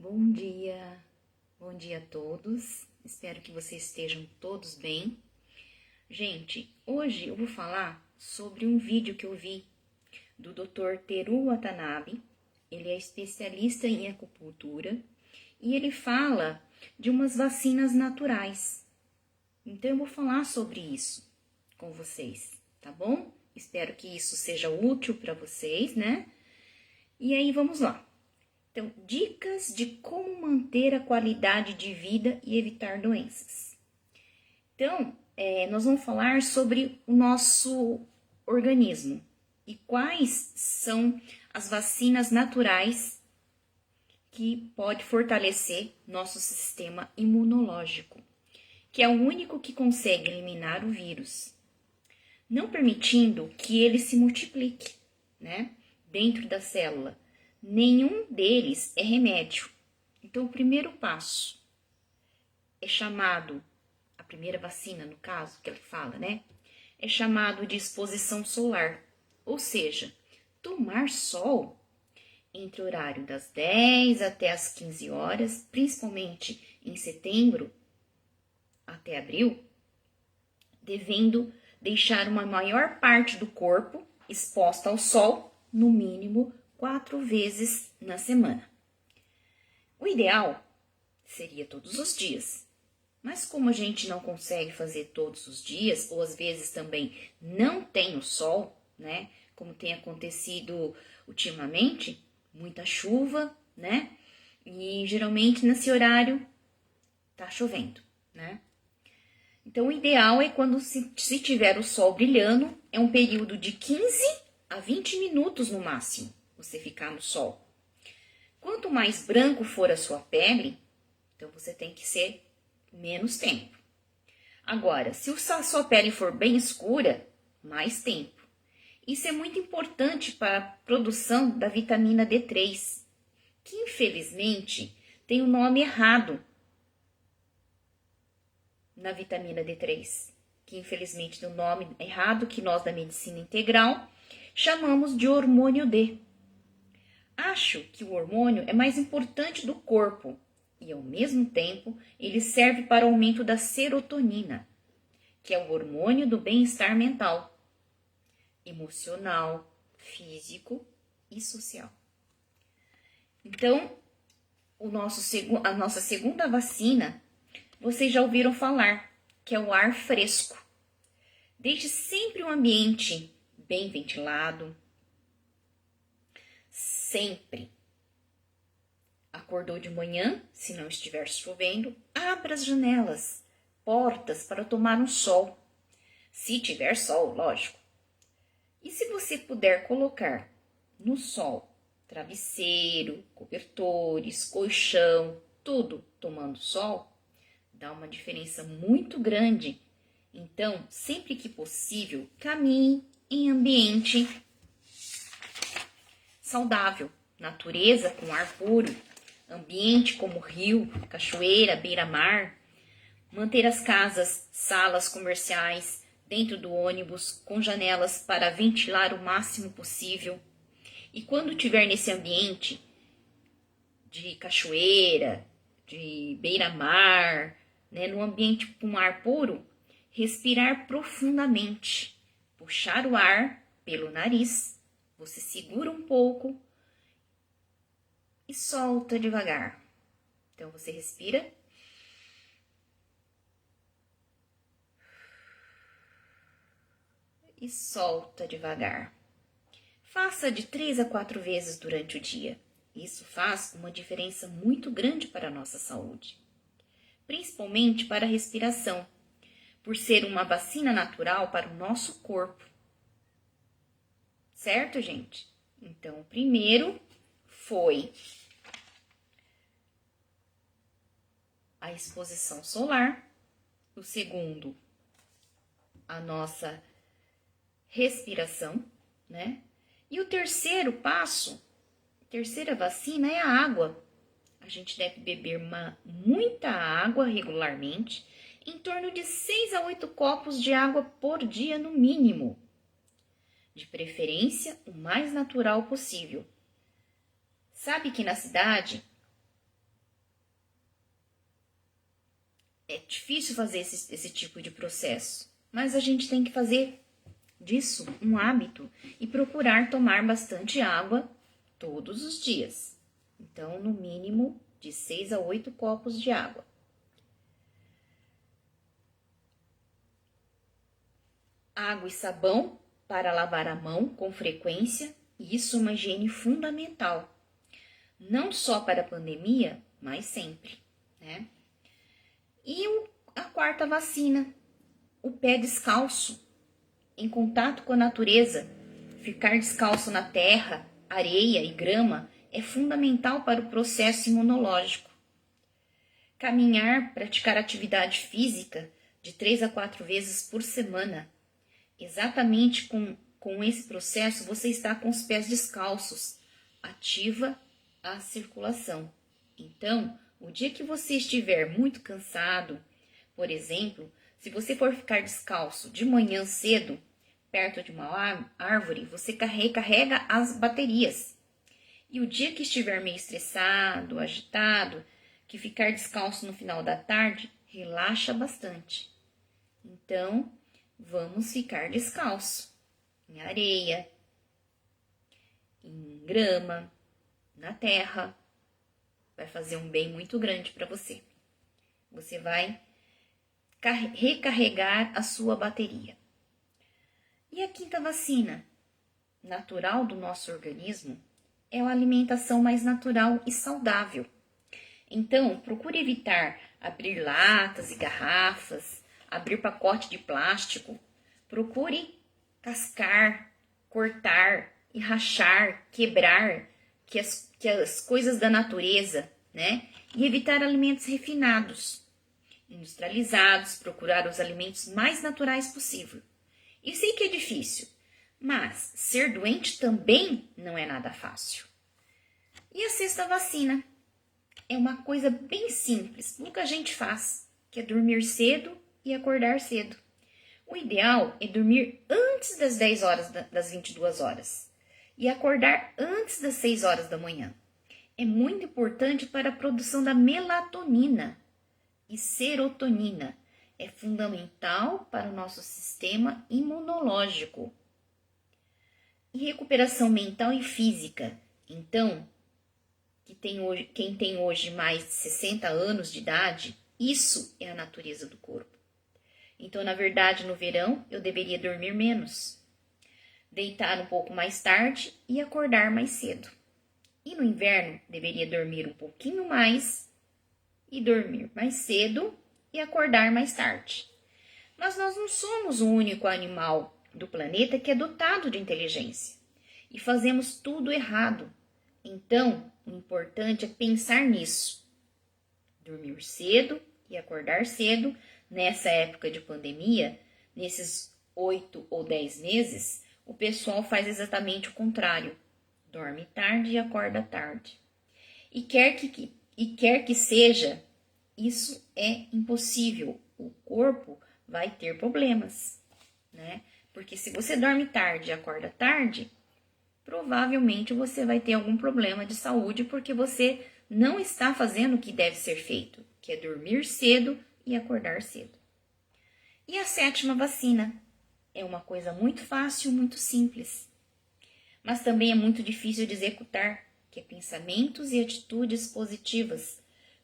Bom dia a todos, espero que vocês estejam todos bem. Gente, hoje eu vou falar sobre um vídeo que eu vi do Dr. Teru Watanabe. Ele é especialista em acupuntura e ele fala de umas vacinas naturais. Então eu vou falar sobre isso com vocês, tá bom? Espero que isso seja útil para vocês, né? E aí vamos lá. Então, dicas de como manter a qualidade de vida e evitar doenças. Então, nós vamos falar sobre o nosso organismo e quais são as vacinas naturais que pode fortalecer nosso sistema imunológico, que é o único que consegue eliminar o vírus, não permitindo que ele se multiplique, né, dentro da célula. Nenhum deles é remédio. Então, o primeiro passo é chamado, a primeira vacina, no caso, que ele fala, né? É chamado de exposição solar. Ou seja, tomar sol entre o horário das 10 até as 15 horas, principalmente em setembro até abril, devendo deixar uma maior parte do corpo exposta ao sol, no mínimo 4 vezes na semana. O ideal seria todos os dias, mas como a gente não consegue fazer todos os dias, ou às vezes também não tem o sol, né? Como tem acontecido ultimamente, muita chuva, né? E geralmente nesse horário tá chovendo, né? Então o ideal é quando se tiver o sol brilhando, é um período de 15 a 20 minutos no máximo. Você ficar no sol. Quanto mais branco for a sua pele, então você tem que ser menos tempo. Agora, se a sua pele for bem escura, mais tempo. Isso é muito importante para a produção da vitamina D3, que infelizmente tem o nome errado na vitamina D3, que infelizmente tem o nome errado que nós da medicina integral chamamos de hormônio D. Acho que o hormônio é mais importante do corpo e, ao mesmo tempo, ele serve para o aumento da serotonina, que é o hormônio do bem-estar mental, emocional, físico e social. Então, a nossa segunda vacina, vocês já ouviram falar, que é o ar fresco. Deixe sempre um ambiente bem ventilado, sempre. Acordou de manhã, se não estiver chovendo, abra as janelas, portas para tomar um sol. Se tiver sol, lógico. E se você puder colocar no sol travesseiro, cobertores, colchão, tudo tomando sol, dá uma diferença muito grande. Então, sempre que possível, caminhe em ambiente saudável, natureza com ar puro, ambiente como rio, cachoeira, beira-mar, manter as casas, salas comerciais, dentro do ônibus, com janelas para ventilar o máximo possível. E quando estiver nesse ambiente de cachoeira, de beira-mar, né, no ambiente com ar puro, respirar profundamente, puxar o ar pelo nariz. Você segura um pouco e solta devagar. Então, você respira. E solta devagar. Faça de 3 a 4 vezes durante o dia. Isso faz uma diferença muito grande para a nossa saúde. Principalmente para a respiração, por ser uma vacina natural para o nosso corpo. Certo, gente? Então, o primeiro foi a exposição solar. O segundo, a nossa respiração, né? E o terceiro passo, a terceira vacina é a água. A gente deve beber muita água regularmente, em torno de 6 a 8 copos de água por dia no mínimo. De preferência, o mais natural possível. Sabe que na cidade É difícil fazer esse tipo de processo, mas a gente tem que fazer disso um hábito e procurar tomar bastante água todos os dias. Então, no mínimo de 6 a 8 copos de água. Água e sabão para lavar a mão com frequência, e isso é uma higiene fundamental. Não só para a pandemia, mas sempre, né? E a quarta vacina, o pé descalço, em contato com a natureza. Ficar descalço na terra, areia e grama é fundamental para o processo imunológico. Caminhar, praticar atividade física de 3 a 4 vezes por semana. Exatamente com esse processo, você está com os pés descalços, ativa a circulação. Então, o dia que você estiver muito cansado, por exemplo, se você for ficar descalço de manhã cedo, perto de uma árvore, você carrega as baterias. E o dia que estiver meio estressado, agitado, que ficar descalço no final da tarde, relaxa bastante. Então, vamos ficar descalço em areia, em grama, na terra. Vai fazer um bem muito grande para você. Você vai recarregar a sua bateria. E a quinta vacina, natural do nosso organismo, é a alimentação mais natural e saudável. Então, procure evitar abrir latas e garrafas, abrir pacote de plástico. Procure cascar, cortar e rachar, quebrar que as coisas da natureza, né? E evitar alimentos refinados, industrializados, procurar os alimentos mais naturais possível. E sei que é difícil, mas ser doente também não é nada fácil. E a sexta vacina é uma coisa bem simples, pouca gente faz, que é dormir cedo e acordar cedo. O ideal é dormir antes das 10 horas das 22 horas e acordar antes das 6 horas da manhã. É muito importante para a produção da melatonina e serotonina. É fundamental para o nosso sistema imunológico. E recuperação mental e física. Então, quem tem hoje mais de 60 anos de idade, isso é a natureza do corpo. Então, na verdade, no verão, eu deveria dormir menos, deitar um pouco mais tarde e acordar mais cedo. E no inverno, deveria dormir um pouquinho mais e dormir mais cedo e acordar mais tarde. Mas nós não somos o único animal do planeta que é dotado de inteligência e fazemos tudo errado. Então, o importante é pensar nisso. Dormir cedo e acordar cedo. Nessa época de pandemia, nesses 8 ou 10 meses, o pessoal faz exatamente o contrário. Dorme tarde e acorda tarde. E quer que seja, isso é impossível. O corpo vai ter problemas, né? Porque se você dorme tarde e acorda tarde, provavelmente você vai ter algum problema de saúde porque você não está fazendo o que deve ser feito, que é dormir cedo e acordar cedo. E a sétima vacina é uma coisa muito fácil, muito simples, mas também é muito difícil de executar, que é pensamentos e atitudes positivas.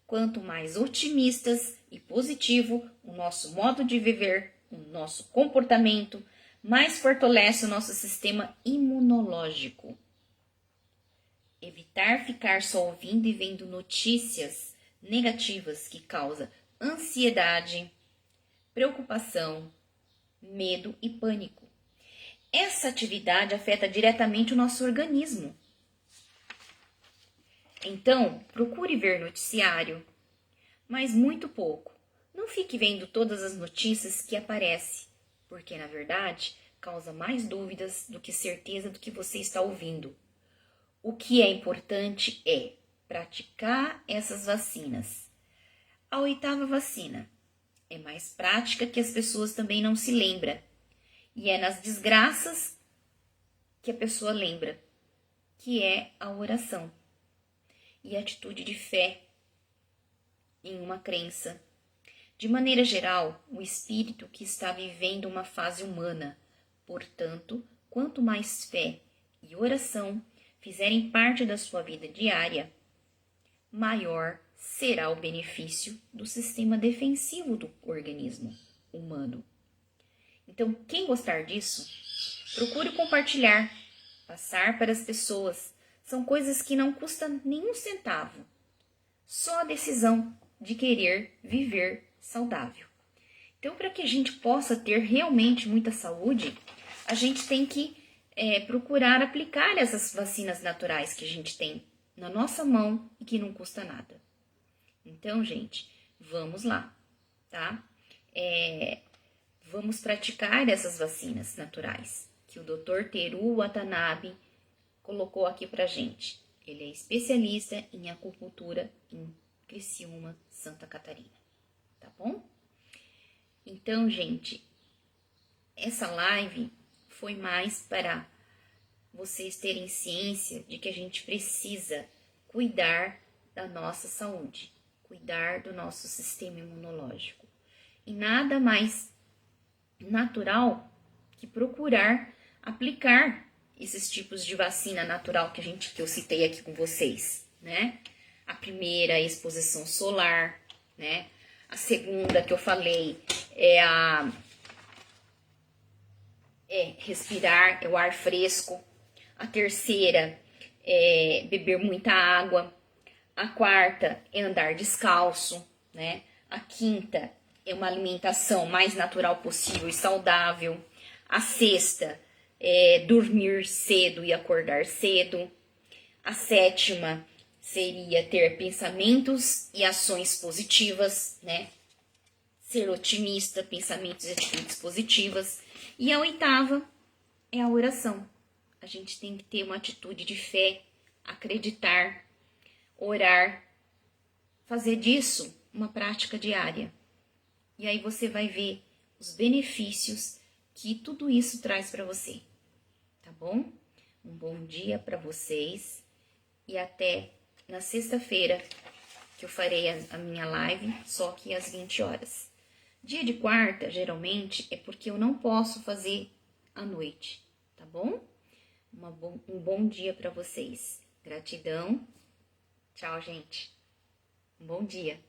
Quanto mais otimistas e positivo o nosso modo de viver, o nosso comportamento, mais fortalece o nosso sistema imunológico. Evitar ficar só ouvindo e vendo notícias negativas que causam ansiedade, preocupação, medo e pânico. Essa atividade afeta diretamente o nosso organismo. Então, procure ver noticiário, mas muito pouco. Não fique vendo todas as notícias que aparecem, porque, na verdade, causa mais dúvidas do que certeza do que você está ouvindo. O que é importante é praticar essas vacinas. A oitava vacina é mais prática que as pessoas também não se lembram. E é nas desgraças que a pessoa lembra, que é a oração e a atitude de fé em uma crença. De maneira geral, o espírito que está vivendo uma fase humana. Portanto, quanto mais fé e oração fizerem parte da sua vida diária, maior será o benefício do sistema defensivo do organismo humano. Então, quem gostar disso, procure compartilhar, passar para as pessoas. São coisas que não custam nenhum centavo. Só a decisão de querer viver saudável. Então, para que a gente possa ter realmente muita saúde, a gente tem que procurar aplicar essas vacinas naturais que a gente tem na nossa mão e que não custa nada. Então, gente, vamos lá, tá? Vamos praticar essas vacinas naturais que o Dr. Teru Watanabe colocou aqui pra gente. Ele é especialista em acupuntura em Criciúma, Santa Catarina, tá bom? Então, gente, essa live foi mais para vocês terem ciência de que a gente precisa cuidar da nossa saúde, cuidar do nosso sistema imunológico. E nada mais natural que procurar aplicar esses tipos de vacina natural que eu citei aqui com vocês, né? A primeira é a exposição solar, né? A segunda que eu falei é respirar, é o ar fresco. A terceira é beber muita água. A quarta é andar descalço, né? A quinta é uma alimentação mais natural possível e saudável. A sexta é dormir cedo e acordar cedo. A sétima seria ter pensamentos e ações positivas, né? Ser otimista, pensamentos e atitudes positivas. E a oitava é a oração. A gente tem que ter uma atitude de fé, acreditar, orar, fazer disso uma prática diária. E aí você vai ver os benefícios que tudo isso traz para você, tá bom? Um bom dia para vocês e até na sexta-feira que eu farei a minha live, só que às 20 horas. Dia de quarta, geralmente, é porque eu não posso fazer à noite, tá bom? Um bom dia para vocês. Gratidão. Tchau, gente. Um bom dia.